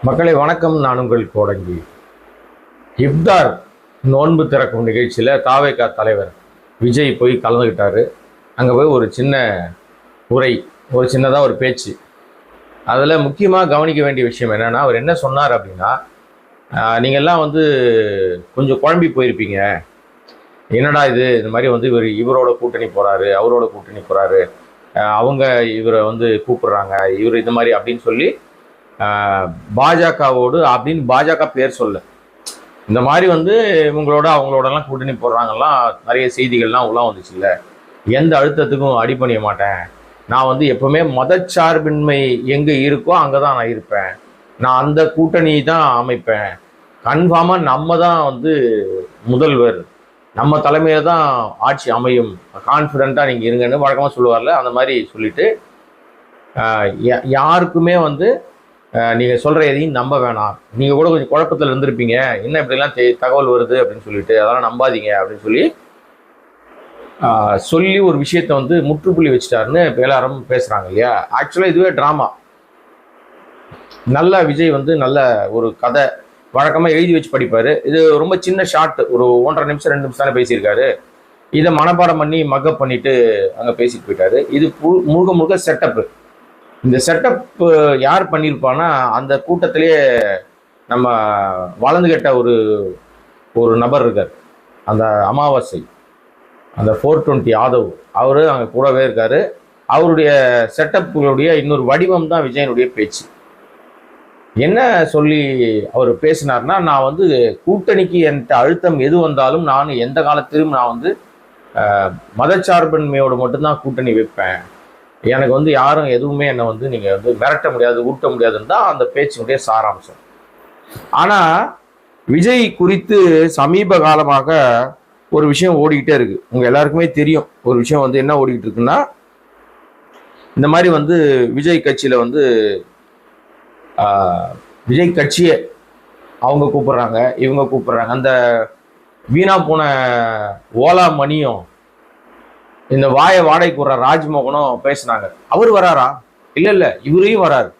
மக்களை வணக்கம். நான் உங்கள் கோடங்கி. இப்தார் நோன்பு திறக்கும் நிகழ்ச்சியில் தாவேகா தலைவர் விஜய் போய் கலந்துக்கிட்டாரு. அங்கே போய் ஒரு சின்ன உரை, ஒரு சின்னதாக ஒரு பேச்சு. அதில் முக்கியமாக கவனிக்க வேண்டிய விஷயம் என்னென்னா, அவர் என்ன சொன்னார் அப்படின்னா, நீங்கள்லாம் கொஞ்சம் குழம்பி போயிருப்பீங்க. என்னடா இது, இந்த மாதிரி இவரோட கூட்டணி போகிறாரு, அவரோட கூட்டணி போகிறாரு, அவங்க இவரை கூப்பிடுறாங்க, இவர் இது மாதிரி அப்படின்னு சொல்லி பாஜகவோடு அப்படின்னு பாஜக பேர் சொல்ல, இந்த மாதிரி இவங்களோட அவங்களோடலாம் கூட்டணி போடுறாங்கலாம் நிறைய செய்திகள்லாம் உள்ள வந்துச்சு. இல்லை, எந்த அழுத்தத்துக்கும் அடிபணிய மாட்டேன், நான் எப்பவுமே மதச்சார்பின்மை எங்கே இருக்கோ அங்கே தான் நான் இருப்பேன், நான் அந்த கூட்டணி தான் அமைப்பேன், கன்ஃபார்மாக நம்ம தான் முதல்வர், நம்ம தலைமையில் தான் ஆட்சி அமையும், கான்ஃபிடென்ட்டாக நீங்கள் இருங்கன்னு வழக்கமாக சொல்லுவார்ல. அந்த மாதிரி சொல்லிட்டு யாருக்குமே நீங்கள் சொல்கிற எதையும் நம்ப வேணாம், நீங்கள் கூட கொஞ்சம் குழப்பத்தில் இருந்திருப்பீங்க, என்ன இப்படிலாம் தகவல் வருது அப்படின்னு சொல்லிட்டு அதெல்லாம் நம்பாதீங்க அப்படின்னு சொல்லி ஒரு விஷயத்தை முற்றுப்புள்ளி வச்சுட்டாருன்னு எல்லாரும் பேசுகிறாங்க இல்லையா. ஆக்சுவலாக இதுவே ட்ராமா. நல்ல விஜய் நல்ல ஒரு கதை வழக்கமாக எழுதி வச்சு படிப்பார். இது ரொம்ப சின்ன ஷார்ட், ஒரு 1.5 நிமிஷம் 2 நிமிஷம் தானே பேசியிருக்காரு. இதை மனப்பாடம் பண்ணி மக்கப் பண்ணிட்டு அங்கே பேசிட்டு போயிட்டாரு. இது முழுக்க முழுக்க செட்டப்பு. இந்த செட்டப் யார் பண்ணியிருப்பான்னா, அந்த கூட்டத்திலேயே நம்ம வளர்ந்து கேட்ட ஒரு நபர் இருக்கார், அந்த அமாவாசை, அந்த 420 யாதவ், அவர் அங்கே கூடவே இருக்கார். அவருடைய செட்டப்புகளுடைய இன்னொரு வடிவம் தான் விஜயனுடைய பேச்சு. என்ன சொல்லி அவர் பேசினார்னா, நான் கூட்டணிக்கு என்கிட்ட அழுத்தம் எது வந்தாலும் நான் எந்த காலத்திலும் நான் மதச்சார்பின்மையோடு மட்டும்தான் கூட்டணி வைப்பேன், எனக்கு யாரும் எதுவுமே என்னை நீங்கள் மிரட்ட முடியாது, ஊட்ட முடியாதுன்னு தான் அந்த பேச்சினுடைய சாராம்சம். ஆனால் விஜய் குறித்து சமீப காலமாக ஒரு விஷயம் ஓடிக்கிட்டே இருக்கு. உங்கள் எல்லாருக்குமே தெரியும் ஒரு விஷயம் என்ன ஓடிக்கிட்டு இருக்குன்னா, இந்த மாதிரி விஜய் கட்சியில் விஜய் கட்சியை அவங்க கூப்பிடுறாங்க, இவங்க கூப்பிடுறாங்க. அந்த வீணா போன ஓலா மணியும் இந்த வாடகைக்கு விடுற ராஜ்மோகனும் பேசினாங்க. அவர் வராரா? இல்லை இவரையும் வராரு.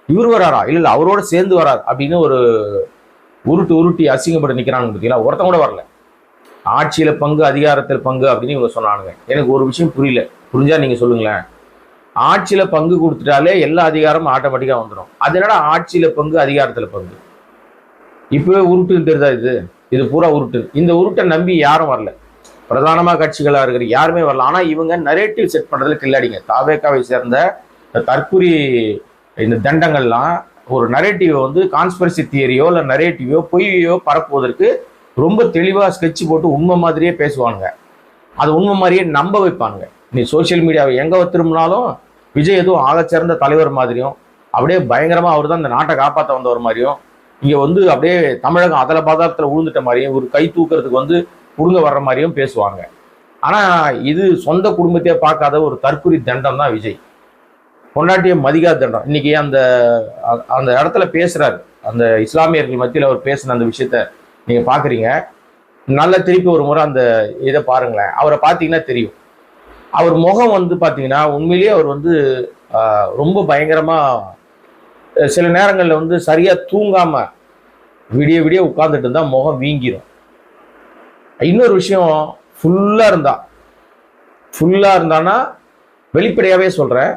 இவர் வராரா? இல்லை அவரோட சேர்ந்து வராரு அப்படின்னு ஒரு உருட்டி அசிங்கப்பட்டு நிற்கிறாங்க. பார்த்தீங்களா, ஒருத்தன் கூட வரல. ஆட்சியில் பங்கு, அதிகாரத்தில் பங்கு அப்படின்னு இவங்க சொன்னானுங்க. எனக்கு ஒரு விஷயம் புரியல, புரிஞ்சா நீங்கள் சொல்லுங்களேன். ஆட்சியில் பங்கு கொடுத்துட்டாலே எல்லா அதிகாரமும் ஆட்டோமேட்டிக்காக வந்துடும். அது என்னடா ஆட்சியில் பங்கு, அதிகாரத்தில் பங்கு? இப்போவே உருட்டுன்னு தெரியுதா? இது பூரா உருட்டு. இந்த உருட்டை நம்பி யாரும் வரல, பிரதானமாக கட்சிகளாக இருக்கிற யாருமே வரல. ஆனால் இவங்க நரேட்டிவ் செட் பண்ணுறதுல கில்லாடிங்க. தாவேக்காவை சேர்ந்த தற்குறி இந்த தண்டங்கள்லாம் ஒரு நரேட்டிவை கான்ஸ்பிரசி தியரியோ இல்லை நரேட்டிவோ பொய்யோ பரப்புவதற்கு ரொம்ப தெளிவாக ஸ்கெட்ச் போட்டு உண்மை மாதிரியே பேசுவானுங்க. அது உண்மை மாதிரியே நம்ப வைப்பானுங்க. நீ சோசியல் மீடியாவை எங்கே திரும்பினாலும் விஜய் எதுவும் ஆகச்சிறந்த தலைவர் மாதிரியும், அப்படியே பயங்கரமாக அவர் தான் இந்த நாட்டை காப்பாற்ற வந்தவர் மாதிரியும், இங்கே அப்படியே தமிழகம் அதல பாதாளத்தில் விழுந்துட்ட மாதிரியும், ஒரு கை தூக்கிறதுக்கு புடுங்க வர்ற மாதிரியும் பேசுவாங்க. ஆனால் இது சொந்த குடும்பத்தையே பார்க்காத ஒரு தற்குறி தண்டம் தான் விஜய். பொண்டாட்டியை மதிக்காத தண்டம். இன்னைக்கு அந்த இடத்துல பேசுறாரு, அந்த இஸ்லாமியர்கள் மத்தியில் அவர் பேசின அந்த விஷயத்த நீங்கள் பார்க்குறீங்க. நல்ல திருப்பி ஒரு முறை அந்த இதை பாருங்களேன். அவரை பார்த்தீங்கன்னா தெரியும். அவர் முகம் பார்த்தீங்கன்னா உண்மையிலேயே அவர் ரொம்ப பயங்கரமாக சில நேரங்களில் சரியாக தூங்காமல் விடிய உட்கார்ந்துட்டு இருந்தால் முகம் வீங்கிடும். இன்னொரு விஷயம், ஃபுல்லாக இருந்தானா வெளிப்படையாகவே சொல்கிறேன்,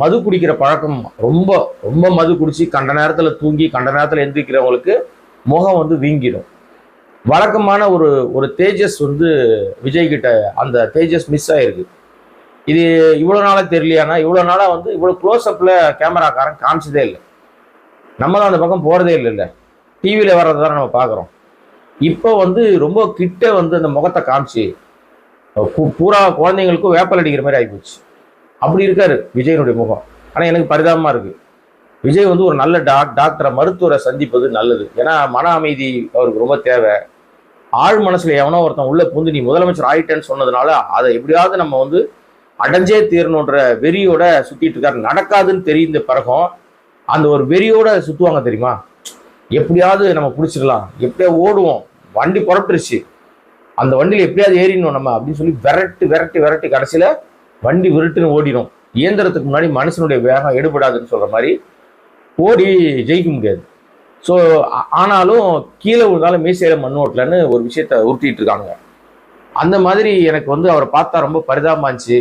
மது குடிக்கிற பழக்கம் ரொம்ப ரொம்ப மது குடிச்சு கண்ட நேரத்தில் தூங்கி கண்ட நேரத்தில் எந்திரிக்கிறவங்களுக்கு முகம் வீங்கிடும். வழக்கமான ஒரு தேஜஸ் விஜய் கிட்ட அந்த தேஜஸ் மிஸ் ஆயிருக்கு. இது இவ்வளோ நாளாக தெரியலையானா, இவ்வளோ நாளாக இவ்வளோ க்ளோஸ்அப்பில் கேமராக்காரன் காமிச்சதே இல்லை. நம்ம தான் அந்த பக்கம் போகிறதே இல்லை. டிவியில் வர்றது தான் நம்ம பார்க்குறோம். இப்போ ரொம்ப கிட்ட அந்த முகத்தை காமிச்சு பூரா குழந்தைங்களுக்கும் வேப்பல் அடிக்கிற மாதிரி ஆகிப்போச்சு. அப்படி இருக்காரு விஜயனுடைய முகம். ஆனால் எனக்கு பரிதாபமாக இருக்குது. விஜய் ஒரு நல்ல டாக்டரை, மருத்துவரை சந்திப்பது நல்லது. ஏன்னா மன அமைதி அவருக்கு ரொம்ப தேவை. ஆழ் மனசுல எவனோ ஒருத்தன் உள்ள புந்து நீ முதலமைச்சர் ஆயிட்டேன்னு சொன்னதுனால அதை எப்படியாவது நம்ம அடைஞ்சே தீரணுன்ற வெறியோட சுத்திட்டு இருக்காரு. நடக்காதுன்னு தெரிந்த பிறகும் அந்த ஒரு வெறியோட சுத்துவாங்க தெரியுமா. எப்படியாவது நம்ம பிடிச்சிக்கலாம், எப்படியா ஓடுவோம், வண்டி புறப்பட்டுருச்சு, அந்த வண்டியில் எப்படியாவது ஏறிடணும் நம்ம அப்படின்னு சொல்லி விரட்டி கடைசியில் வண்டி விருட்டுன்னு ஓடிடும். இயந்திரத்துக்கு முன்னாடி மனுஷனுடைய வேகம் எடுபடாதுன்னு சொல்ற மாதிரி ஓடி ஜெயிக்க முடியாது. ஸோ ஆனாலும் கீழே விழுந்தாலும் மீசையில மண் ஓட்டலன்னு ஒரு விஷயத்த உருட்டிட்டு இருக்காங்க. அந்த மாதிரி எனக்கு வந்து அவரை பார்த்தா ரொம்ப பரிதாபமா இருந்துச்சு.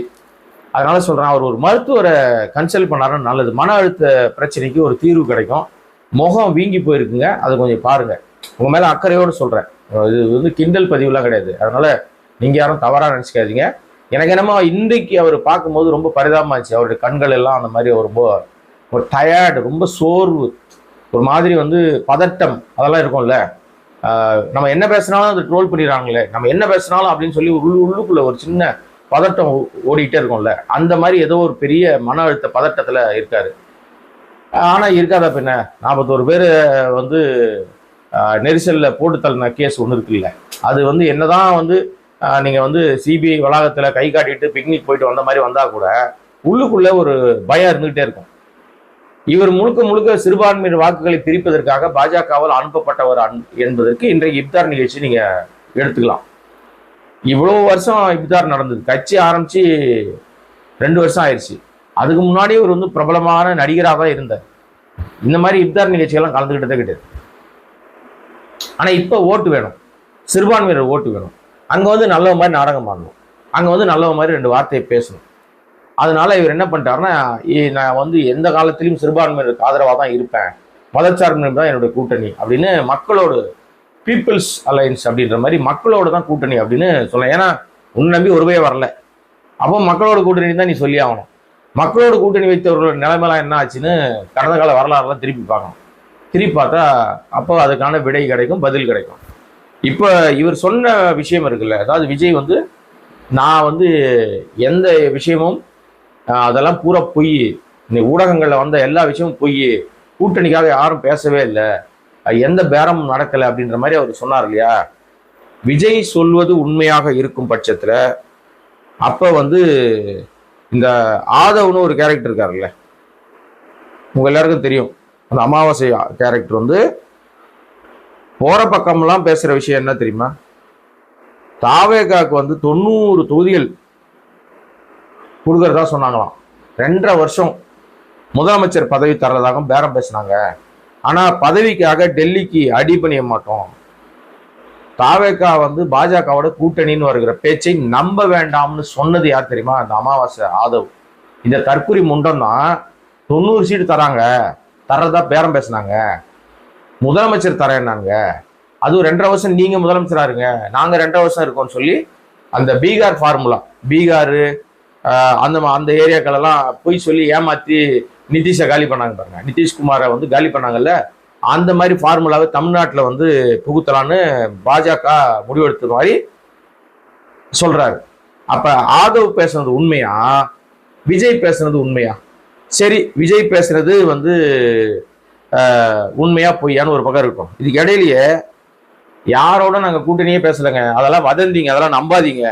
அதனால சொல்றேன், அவர் ஒரு மருத்துவரை கன்சல்ட் பண்ணாருன்னு நல்லது. மன அழுத்த பிரச்சனைக்கு ஒரு தீர்வு கிடைக்கும். முகம் வீங்கி போயிருக்குங்க, அதை கொஞ்சம் பாருங்க. உங்க மேல அக்கறையோடு சொல்றேன். இது வந்து கிண்டல் பதிவுலாம் கிடையாது. அதனால நீங்க யாரும் தவறா நினைச்சுக்காதீங்க. எனக்கு என்னமோ இன்றைக்கு அவர் பார்க்கும்போது ரொம்ப பரிதாபமாச்சு. அவருடைய கண்கள் எல்லாம் அந்த மாதிரி ரொம்ப ஒரு டயர்டு, ரொம்ப சோர்வு, ஒரு மாதிரி வந்து பதட்டம் அதெல்லாம் இருக்கும்ல. நம்ம என்ன பேசினாலும் அதை ட்ரோல் பண்ணிடுறாங்களே, நம்ம என்ன பேசினாலும் அப்படின்னு சொல்லி உள்ளுக்குள்ள ஒரு சின்ன பதட்டம் ஓடிக்கிட்டே இருக்கும்ல, அந்த மாதிரி ஏதோ ஒரு பெரிய மன அழுத்த பதட்டத்துல இருக்காரு. ஆனா இருக்காதா பின்ன 41 பேர் வந்து நெரிசல்ல போட்டு தள்ளின கேஸ் ஒன்று இருக்குல்ல, அது வந்து என்னதான் வந்து நீங்க வந்து சிபிஐ வளாகத்துல கை காட்டிட்டு பிக்னிக் போயிட்டு வந்த மாதிரி வந்தா கூட உள்ளுக்குள்ள ஒரு பயம் இருந்துகிட்டே இருக்கும். இவர் முழுக்க முழுக்க சிறுபான்மையினர் வாக்குகளை பிரிப்பதற்காக பாஜகவால் அனுப்பப்பட்டவர் என்பதற்கு இன்றைக்கு இப்தார் நிகழ்ச்சி நீங்க எடுத்துக்கலாம். இவ்வளவு வருஷம் இப்தார் நடந்தது, கட்சி ஆரம்பிச்சு 2 வருஷம் ஆயிடுச்சு. அதுக்கு முன்னாடியே இவர் வந்து பிரபலமான நடிகராக தான் இருந்தார். இந்த மாதிரி இப்தார் நிகழ்ச்சியெல்லாம் கலந்துக்கிட்டதே கிடையாது. ஆனா இப்ப ஓட்டு வேணும், சிறுபான்மையினர் ஓட்டு வேணும். அங்க வந்து நல்ல மாதிரி நாடகம் ஆடணும், அங்க வந்து நல்ல மாதிரி 2 வார்த்தையை பேசணும். அதனால இவர் என்ன பண்ணிட்டாருன்னா, நான் வந்து எந்த காலத்திலும் சிறுபான்மையினருக்கு ஆதரவாக தான் இருப்பேன், மதச்சார்பினர் தான் என்னுடைய கூட்டணி அப்படின்னு மக்களோடு, பீப்புள்ஸ் அலையன்ஸ் அப்படின்ற மாதிரி மக்களோட தான் கூட்டணி அப்படின்னு சொல்லலாம். ஏன்னா உன்னை நம்பி ஒருவே வரல, அப்போ மக்களோட கூட்டணி தான் நீ சொல்லி ஆகணும். மக்களோட கூட்டணி வைத்தவர்களோட நிலைமைலாம் என்ன ஆச்சுன்னு கடந்த கால வரலாறுலாம் திருப்பி பார்க்கணும். திருப்பி பார்த்தா அப்போ அதுக்கான விடை கிடைக்கும், பதில் கிடைக்கும். இப்போ இவர் சொன்ன விஷயம் இருக்குல்ல, அதாவது விஜய் வந்து நான் வந்து எந்த விஷயமும் அதெல்லாம் பூரா பொய், இந்த ஊடகங்களில் வந்த எல்லா விஷயமும் பொய், கூட்டணிக்காக யாரும் பேசவே இல்லை, எந்த பேரமும் நடக்கலை அப்படின்ற மாதிரி அவர் சொன்னார் இல்லையா. விஜய் சொல்வது உண்மையாக இருக்கும் பட்சத்தில் அப்போ வந்து இந்த ஆதவ்னு ஒரு கேரக்டர் இருக்காருல்ல, உங்க எல்லாருக்கும் தெரியும். அந்த அமாவாசை கேரக்டர் வந்து போற பக்கம்லாம் பேசுற விஷயம் என்ன தெரியுமா, தாவேகாக்கு வந்து 90 தொகுதிகள் கொடுக்கறதா சொன்னாங்களாம். 2.5 வருஷம் முதலமைச்சர் பதவி தர்றதாக பேரம் பேசினாங்க. ஆனா பதவிக்காக டெல்லிக்கு அடி பண்ணிய மாட்டோம், தாவேகா வந்து பாஜகவோட கூட்டணின்னு வருகிற பேச்சை நம்ப வேண்டாம்னு சொன்னது யார் தெரியுமா, அந்த அமாவாசை ஆதவ். இந்த தற்குறி முண்டம் தான் 90 சீட்டு தராங்க, தர்றதா பேரம் பேசினாங்க, முதலமைச்சர் தரேன்னாங்க. அதுவும் 2.5 வருஷம் நீங்க முதலமைச்சரா இருங்க, நாங்க 2.5 வருஷம் இருக்கோம்னு சொல்லி அந்த பீகார் ஃபார்முலா, பீகாரு அந்த ஏரியாக்களெல்லாம் போய் சொல்லி ஏமாத்தி நிதிஷை காலி பண்ணாங்க பாருங்க, நிதிஷ்குமாரை வந்து காலி பண்ணாங்கல்ல, அந்த மாதிரி ஃபார்முலாவை தமிழ்நாட்டில் வந்து புகுத்தலான்னு பாஜக முடிவெடுத்த மாதிரி சொல்றாரு. அப்ப ஆதவ் பேசுனது உண்மையா, விஜய் பேசுனது உண்மையா? சரி, விஜய் பேசுறது வந்து உண்மையா பொய்யான்னு ஒரு பக்கம் இருக்கும். இதுக்கு இடையிலேயே யாரோட நாங்க கூட்டணியே பேசலைங்க, அதெல்லாம் வதந்திங்க, அதெல்லாம் நம்பாதீங்க,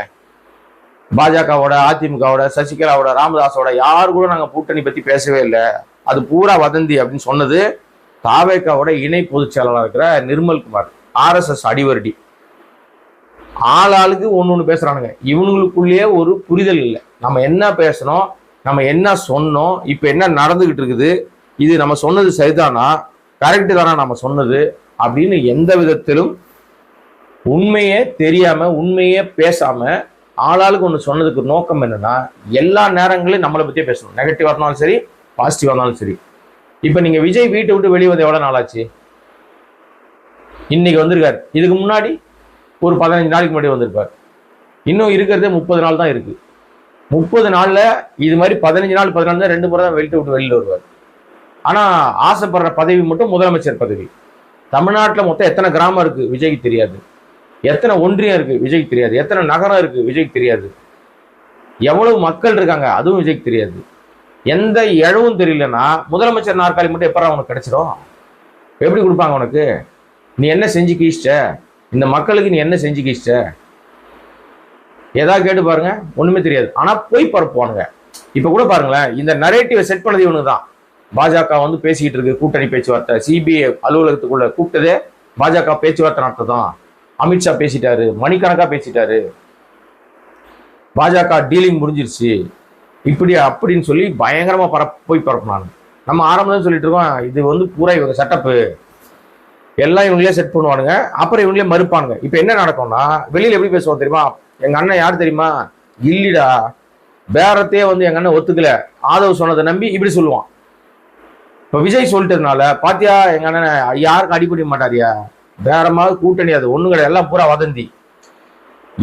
பாஜகவோட, அதிமுகவோட, சசிகலாவோட, ராமதாஸோட யாரு கூட நாங்க கூட்டணி பத்தி பேசவே இல்லை, அது பூரா வதந்தி அப்படின்னு சொன்னது தாவேகாவோட இணை பொதுச் செயலாளர் இருக்கிற நிர்மல்குமார், RSS அடிவருடி. ஆளாளுக்கு ஒன்று பேசுறானுங்க. இவனுங்களுக்குள்ளேயே ஒரு புரிதல் இல்லை, நம்ம என்ன பேசணும், நம்ம என்ன சொன்னோம், இப்ப என்ன நடந்துகிட்டு இருக்குது, இது நம்ம சொன்னது சரிதானா, கரெக்டு தானா நம்ம சொன்னது அப்படின்னு எந்த விதத்திலும் உண்மையே தெரியாம, உண்மையே பேசாம ஆளாளுக்கு ஒன்று சொன்னதுக்கு நோக்கம் என்னன்னா, எல்லா நேரங்களையும் நம்மளை பத்தியே பேசணும், நெகட்டிவா இருந்தாலும் சரி, பாசிட்டிவா இருந்தாலும் சரி. இப்ப நீங்க விஜய் வீட்டை விட்டு வெளியே வந்து எவ்வளவு நாள் ஆச்சு? இன்னைக்கு வந்திருக்காரு, இதுக்கு முன்னாடி ஒரு 15 நாளைக்கு முன்னாடி வந்திருப்பார். இன்னும் இருக்கிறதே 30 நாள் தான் இருக்கு. 30 நாள்ல இது மாதிரி 15 நாள் 14 தான் 2 முறை தான் வீட்டை விட்டு வெளியில வருவார். ஆனா ஆசைப்படுற பதவி மட்டும் முதலமைச்சர் பதவி. தமிழ்நாட்டில் மொத்தம் எத்தனை கிராமம் இருக்கு விஜய்க்கு தெரியாது, எத்தனை ஒன்றியம் இருக்கு விஜய்க்கு தெரியாது, எத்தனை நகரம் இருக்கு விஜய்க்கு தெரியாது, எவ்வளவு மக்கள் இருக்காங்க அதுவும் விஜய்க்கு தெரியாது. எந்த இழவும் தெரியலன்னா முதலமைச்சர் நாற்காலி மட்டும் எப்பறம் உனக்கு கிடைச்சிடும்? எப்படி கொடுப்பாங்க உனக்கு? நீ என்ன செஞ்சு கீச்சிட்ட, இந்த மக்களுக்கு நீ என்ன செஞ்சு கீச்சிட்ட, ஏதாவது கேட்டு பாருங்க, ஒண்ணுமே தெரியாது. ஆனா போய் பரப்புவானுங்க. இப்ப கூட பாருங்களேன், இந்த நரேட்டிவை செட் பண்ணது இவனுக்கு தான். பாஜக வந்து பேசிக்கிட்டு இருக்கு கூட்டணி பேச்சுவார்த்தை, சிபிஐ அலுவலகத்துக்குள்ள கூப்பிட்டதே பாஜக பேச்சுவார்த்தை நடத்ததான். அமித்ஷா பேசிட்டாரு, மணிக்கணக்கா பேசிட்டாரு, பாஜக டீலிங் முடிஞ்சிருச்சு, இப்படி அப்படின்னு சொல்லி பயங்கரமா போய் பரப்புனாங்க. நம்ம ஆரம்பம் சொல்லிட்டு இருக்கோம், இது வந்து பூரா இவங்க செட்டப்பு, எல்லாம் இவங்களே செட் பண்ணுவானுங்க, அப்புறம் இவங்களே மறுப்பானுங்க. இப்ப என்ன நடக்கும்னா, வெளியில எப்படி பேசுவோம் தெரியுமா, எங்க அண்ணன் யார் தெரியுமா, இல்லிடா பேரத்தையே வந்து எங்க அண்ணன் ஒத்துக்கல, ஆதவ் சொன்னதை நம்பி இப்படி சொல்லுவான். இப்ப விஜய் சொல்லிட்டதுனால பாத்தியா எங்க அண்ணன் யாருக்கும் அடிப்படை மாட்டாரியா, பேரமாவது கூட்டணி அது ஒண்ணு கிடையாது, எல்லாம் பூரா வதந்தி.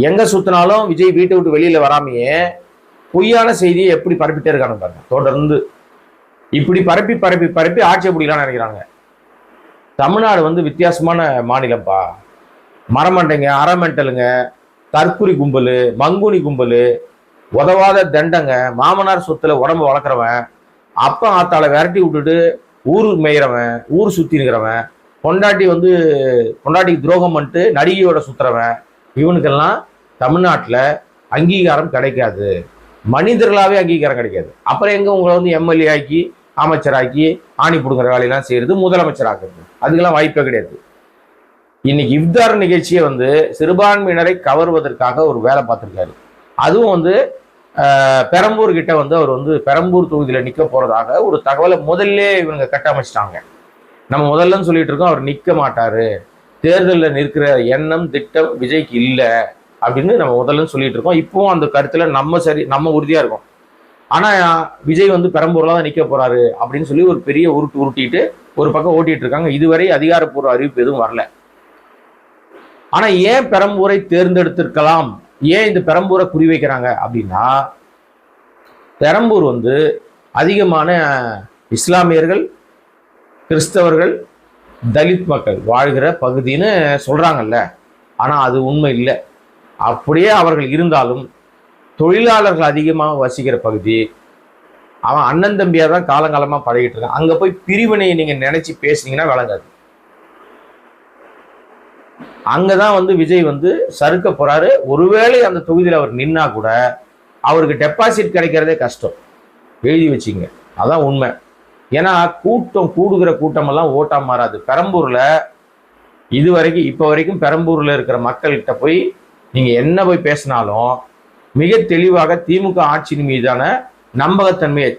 எங்க சுத்தினாலும் விஜய் வீட்டை விட்டு வெளியில வராமையே பொய்யான செய்தியை எப்படி பரப்பிட்டே இருக்கானு பாருங்க. தொடர்ந்து இப்படி பரப்பி பரப்பி பரப்பி ஆட்சியை பிடிக்கலாம்னு நினைக்கிறாங்க. தமிழ்நாடு வந்து வித்தியாசமான மாநிலம்ப்பா. மரமண்டைங்க, அறமெண்டலுங்க, தற்குறி கும்பல், மங்குனி கும்பல், உதவாத தண்டங்க, மாமனார் சொத்துல உடம்பு வளர்க்குறவன், அப்பா ஆத்தால விரட்டி விட்டுட்டு ஊரு மேயிறவன், ஊர் சுத்தி இருக்கிறவன், பொண்டாட்டிக்கு துரோகம் பண்ணிட்டு நடிகையோட சுத்துறவன், இவனுக்கெல்லாம் தமிழ்நாட்டில் அங்கீகாரம் கிடைக்காது, மனிதர்களாவே அங்கீகாரம் கிடைக்காது. அப்புறம் எங்க உங்களை வந்து எம்எல்ஏ ஆக்கி அமைச்சராக்கி ஆணி பிடுங்குற வேலையெல்லாம் செய்யறது, முதலமைச்சராக்குறது, அதுக்கெல்லாம் வாய்ப்பே கிடையாது. இன்னைக்கு இஃப்தார் நிகழ்ச்சியை வந்து சிறுபான்மையினரை கவர்வதற்காக ஒரு வேலை பார்த்திருக்காரு. அதுவும் வந்து பெரம்பூர் கிட்ட வந்து அவர் வந்து பெரம்பூர் தொகுதியில நிக்க போறதாக ஒரு தகவலை முதல்ல இவங்க கட்டமைச்சிட்டாங்க. நம்ம முதல்லன்னு சொல்லிட்டு இருக்கோம் அவர் நிக்க மாட்டாரு, தேர்தலில் நிற்கிற எண்ணம் திட்டம் விஜய்க்கு இல்லை அப்படின்னு நம்ம முதல்ல சொல்லிட்டு இருக்கோம். இப்பவும் அந்த கருத்துல நம்ம உறுதியா இருக்கோம். ஆனா விஜய் வந்து பெரம்பூர்ல தான் நிக்க போறாரு அப்படின்னு சொல்லி ஒரு பெரிய உருட்டிட்டு ஒரு பக்கம் ஓட்டிட்டு இருக்காங்க. இதுவரை அதிகாரப்பூர்வ அறிவிப்பு எதுவும் வரல. ஆனா ஏன் பெரம்பூரை தேர்ந்தெடுத்திருக்கலாம், ஏன் இந்த பெரம்பூரை குறிவைக்கிறாங்க அப்படின்னா, பெரம்பூர் வந்து அதிகமான இஸ்லாமியர்கள், கிறிஸ்தவர்கள், தலித் மக்கள் வாழ்கிற பகுதின்னு சொல்றாங்கல்ல. ஆனா அது உண்மை இல்லை. அப்படியே அவர்கள் இருந்தாலும் தொழிலாளர்கள் அதிகமாக வசிக்கிற பகுதி. அவன் அண்ணன் தம்பியா தான் காலங்காலமா பழகிட்டு இருக்கான். அங்க போய் பிரிவினையை நீங்க நினைச்சு பேசுனீங்கன்னா விளங்காது. அங்கதான் வந்து விஜய் வந்து சறுக்க போறாரு. ஒருவேளை அந்த தொகுதியில் அவர் நின்னா கூட அவருக்கு டெபாசிட் கிடைக்கிறதே கஷ்டம், எழுதி வச்சுங்க, அதான் உண்மை. ஏன்னா கூடுகிற கூட்டமெல்லாம் ஓட்டா மாறாது. பெரம்பூர்ல இப்போ வரைக்கும் பெரம்பூர்ல இருக்கிற மக்கள்கிட்ட போய் நீங்க என்ன போய் பேசினாலும் மிக தெளிவாக திமுக ஆட்சியின் மீதான நம்பகத்தன்மையை,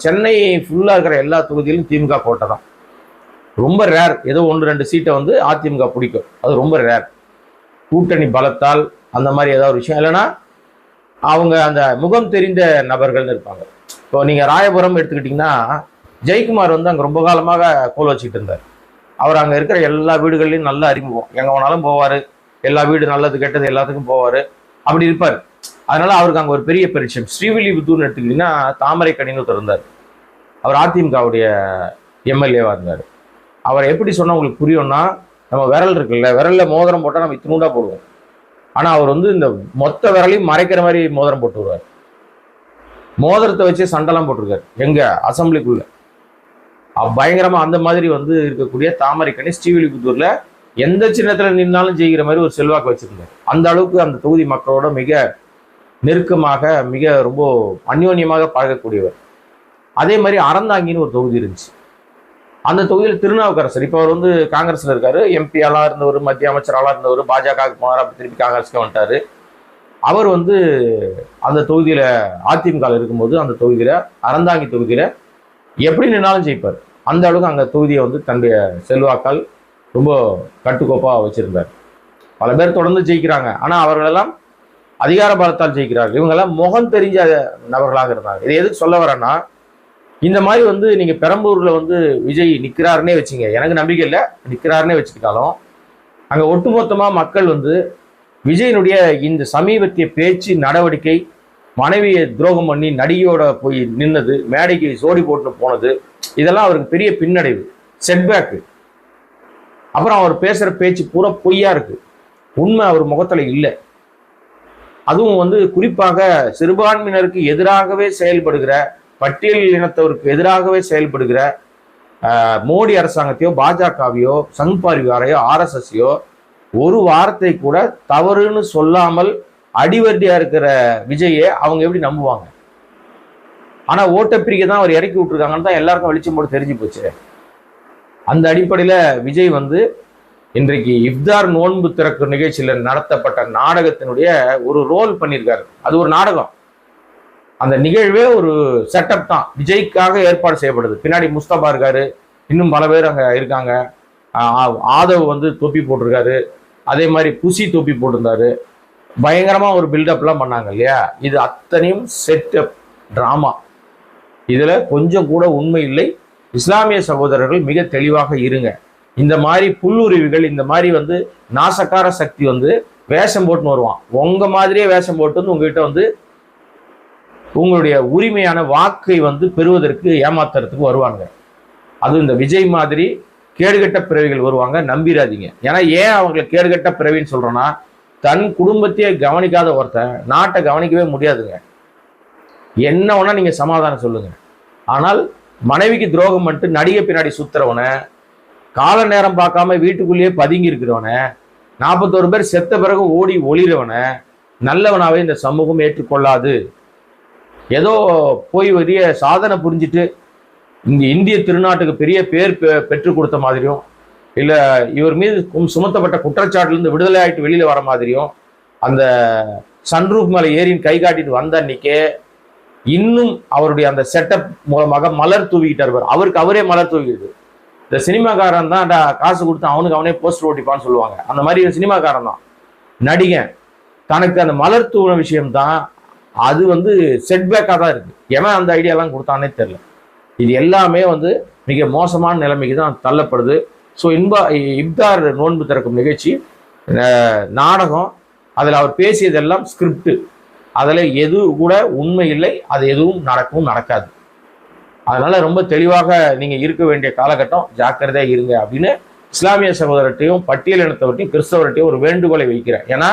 சென்னை ஃபுல்லா இருக்கிற எல்லா தொகுதியிலும் திமுக கோட்டை தான். ரொம்ப ரேர், ஏதோ 1-2 சீட்டை வந்து அதிமுக பிடிக்கும், அது ரொம்ப ரேர். கூட்டணி பலத்தால் அந்த மாதிரி ஏதாவது விஷயம் இல்லைன்னா அவங்க அந்த முகம் தெரிந்த நபர்கள்னு இருப்பாங்க. இப்போ நீங்க ராயபுரம் எடுத்துக்கிட்டீங்கன்னா, ஜெயக்குமார் வந்து அங்கே ரொம்ப காலமாக கோல் வச்சுட்டு இருந்தார். அவர் அங்கே இருக்கிற எல்லா வீடுகள்லையும் நல்ல அறிமுகம், எங்கே வேணாலும் போவார், எல்லா வீடு நல்லது கெட்டது எல்லாத்துக்கும் போவார், அப்படி இருப்பார். அதனால அவருக்கு அங்கே ஒரு பெரிய பரிச்சயம். ஸ்ரீவில்லிபுத்தூர்னு எடுத்துக்கிட்டீங்கன்னா தாமரைக்கணின்னு ஒருத்தர் இருந்தார், அவர் அதிமுகவுடைய எம்எல்ஏவாக இருந்தார். அவர் எப்படி சொன்னால் உங்களுக்கு புரியும்னா, நம்ம விரல் இருக்குல்ல, விரலில் மோதிரம் போட்டால் நம்ம இத்தினூண்டா போடுவோம். ஆனால் அவர் வந்து இந்த மொத்த விரலையும் மறைக்கிற மாதிரி மோதிரம் போட்டு வருவார். மோதிரத்தை வச்சு சண்டைலாம் போட்டிருக்காரு எங்க அசம்பிளிக்குள்ள. பயங்கரமா அந்த மாதிரி வந்து இருக்கக்கூடிய தாமரைக்கணி ஸ்ரீவில்லிபுத்தூர்ல எந்த சின்னத்துல நின்னாலும் ஜெயிக்கிற மாதிரி ஒரு செல்வாக்கு வச்சிருந்தார். அந்த அளவுக்கு அந்த தொகுதி மக்களோட மிக நெருக்கமாக, மிக ரொம்ப அந்யோன்யமாக பழகக்கூடியவர். அதே மாதிரி அறந்தாங்கின்னு ஒரு தொகுதி இருந்துச்சு. அந்த தொகுதியில் திருநாவுக்கரசர், இப்போ அவர் வந்து காங்கிரஸ்ல இருக்காரு, எம்பியாலாம் இருந்தவர், மத்திய அமைச்சராலாம் இருந்தவர், பாஜகவுக்கு போனார், அப்படி திருப்பி காங்கிரஸ்க்கு வந்துட்டாரு. அவர் வந்து அந்த தொகுதியில அதிமுக இருக்கும்போது அந்த தொகுதியில அறந்தாங்கி தொகுதியில எப்படி நின்னாலும் ஜெயிப்பார். அந்த அளவுக்கு அங்கே தொகுதியை வந்து தன்னுடைய செல்வாக்கால் ரொம்ப கட்டுக்கோப்பாக வச்சிருந்தார். பல பேர் தொடர்ந்து ஜெயிக்கிறாங்க, ஆனால் அவர்களெல்லாம் அதிகார பலத்தால் ஜெயிக்கிறார்கள். இவங்கெல்லாம் முகம் தெரிஞ்ச நபர்களாக இருந்தாங்க. இதை எதுக்கு சொல்ல வரேன்னா, இந்த மாதிரி வந்து நீங்க பெரம்பூர்ல வந்து விஜய் நிற்கிறாருன்னே வச்சுங்க, எனக்கு நம்பிக்கை இல்லை, நிற்கிறாருன்னே வச்சுக்கிட்டாலும் அங்கே ஒட்டுமொத்தமா மக்கள் வந்து விஜயனுடைய இந்த சமீபத்திய பேச்சு நடவடிக்கை, மனைவியை துரோகம் பண்ணி நடிகையோட போய் நின்னது, மேடைக்கு சோடி போட்டு போனது, இதெல்லாம் அவருக்கு பெரிய பின்னடைவு, செட்பேக்கு. அப்புறம் அவர் பேசுற பேச்சு பூரா பொய்யா இருக்கு, உண்மை அவர் முகத்துல இல்லை. அதுவும் வந்து குறிப்பாக சிறுபான்மையினருக்கு எதிராகவே செயல்படுகிற, பட்டியல் இனத்தவருக்கு எதிராகவே செயல்படுகிற மோடி அரசாங்கத்தையோ பாஜகவையோ சங் பரிவாரையோ ஆர்எஸ்எஸ்ஸையோ ஒரு வார்த்தை கூட தவறுன்னு சொல்லாமல் அடிவட்டியா இருக்கிற விஜயை அவங்க எப்படி நம்புவாங்க? ஆனா ஓட்ட பிரிக்க தான் அவர் இறக்கி விட்டுருக்காங்கன்னு தான் எல்லாருக்கும் வெளிச்சம் போட்டு தெரிஞ்சு போச்சு. அந்த அடிப்படையில விஜய் வந்து இன்றைக்கு இஃப்தார் நோன்பு திறக்கும் நிகழ்ச்சியில நடத்தப்பட்ட நாடகத்தினுடைய ஒரு ரோல் பண்ணியிருக்காரு. அது ஒரு நாடகம், அந்த நிகழ்வே ஒரு செட்டப் தான், விஜய்க்காக ஏற்பாடு செய்யப்படுது. பின்னாடி முஸ்தபா இருக்காரு, இன்னும் பல பேர் அங்க இருக்காங்க. ஆதவ் வந்து தொப்பி போட்டிருக்காரு, அதே மாதிரி புசி தொப்பி போட்டிருந்தாரு. பயங்கரமா ஒரு பில்டப்லாம் பண்ணாங்க இல்லையா? இது அத்தனையும் செட்டப் டிராமா. இதுல கொஞ்சம் கூட உண்மை இல்லை. இஸ்லாமிய சகோதரர்கள் மிக தெளிவாக இருங்க. இந்த மாதிரி புல்லுருவிகள், இந்த மாதிரி வந்து நாசக்கார சக்தி வந்து வேஷம் போட்டுன்னு வருவான். உங்க மாதிரியே வேஷம் போட்டு வந்து உங்ககிட்ட வந்து உங்களுடைய உரிமையான வாக்கை வந்து பெறுவதற்கு ஏமாத்துறதுக்கு வருவாங்க. அதுவும் இந்த விஜய் மாதிரி கேடுகட்ட பிறவிகள் வருவாங்க, நம்பிடாதீங்க. ஏன்னா ஏன் அவங்களை கேடுகட்ட பிறவின்னு சொல்றோம்னா, தன் குடும்பத்தையே கவனிக்காத ஒருத்தன் நாட்டை கவனிக்கவே முடியாதுங்க. என்ன வேணா நீங்க சமாதானம் சொல்லுங்க. ஆனால் மனைவிக்கு துரோகம் பண்ணிட்டு நடிகை பின்னாடி சுத்துறவனை, கால நேரம் பார்க்காம வீட்டுக்குள்ளேயே பதுங்கி இருக்கிறவனை, 41 பேர் செத்த பிறகு ஓடி ஒளிறவனை நல்லவனாவே இந்த சமூகம் ஏற்றுக்கொள்ளாது. ஏதோ போய் பெரிய சாதனை புரிஞ்சுட்டு இங்க இந்திய திருநாட்டுக்கு பெரிய பேர் பெற்றுக் கொடுத்த மாதிரியும், இல்லை இவர் மீது சுமத்தப்பட்ட குற்றச்சாட்டுலேருந்து விடுதலை ஆகிட்டு வெளியில வர மாதிரியும், அந்த சன்ரூப் மேலே ஏறின்னு கை காட்டிட்டு வந்த அன்னைக்கே இன்னும் அவருடைய அந்த செட்டப் மூலமாக மலர் தூவிக்கிட்டார். அவருக்கு அவரே மலர் தூவிக்கிட்டு, இந்த சினிமாக்காரன் தான் காசு கொடுத்து அவனுக்கு அவனே போஸ்டர் ஓட்டிப்பான்னு சொல்லுவாங்க. அந்த மாதிரி சினிமாக்காரன் தான் நடிகன். தனக்கு அந்த மலர் தூவின விஷயம்தான் அது வந்து செட்பேக்காக தான் இருக்கு. எவன் அந்த ஐடியாலாம் கொடுத்தானே தெரியல. இது எல்லாமே வந்து மிக மோசமான நிலைமைக்கு தான் தள்ளப்படுது. ஸோ இப்தார் நோன்பு திறக்கும் நிகழ்ச்சி நாடகம், அதில் அவர் பேசியதெல்லாம் ஸ்கிரிப்ட், அதில் எது கூட உண்மை இல்லை, அது எதுவும் நடக்கவும் நடக்காது. அதனால ரொம்ப தெளிவாக நீங்க இருக்க வேண்டிய காலகட்டம், ஜாக்கிரதையா இருங்க அப்படின்னு இஸ்லாமிய சகோதரத்தையும் பட்டியல் இனத்தவர்கிட்டையும் கிறிஸ்தவர்கிட்டையும் ஒரு வேண்டுகோளை வைக்கிறேன். ஏன்னா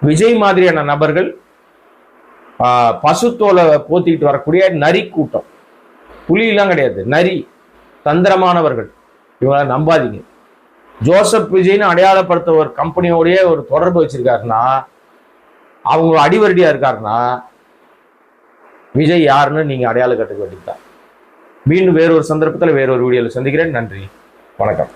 விஜய் மாதிரியான நபர்கள் பசுத்தோலை போத்திக்கிட்டு வரக்கூடிய நரி கூட்டம், புலியெல்லாம் கிடையாது, நரி, தந்திரமானவர்கள். இவங்களை நம்பாதீங்க. ஜோசப் விஜய்னு அடையாளப்படுத்த ஒரு கம்பெனியோடைய ஒரு தொடர்பு வச்சிருக்காருன்னா, அவங்க அடிவரடியா இருக்காருன்னா, விஜய் யாருன்னு நீங்க அடையாளம் கட்டுக்க வேண்டியதுதான். மீண்டும் வேறொரு சந்தர்ப்பத்தில் வேறொரு வீடியோவில் சந்திக்கிறேன். நன்றி, வணக்கம்.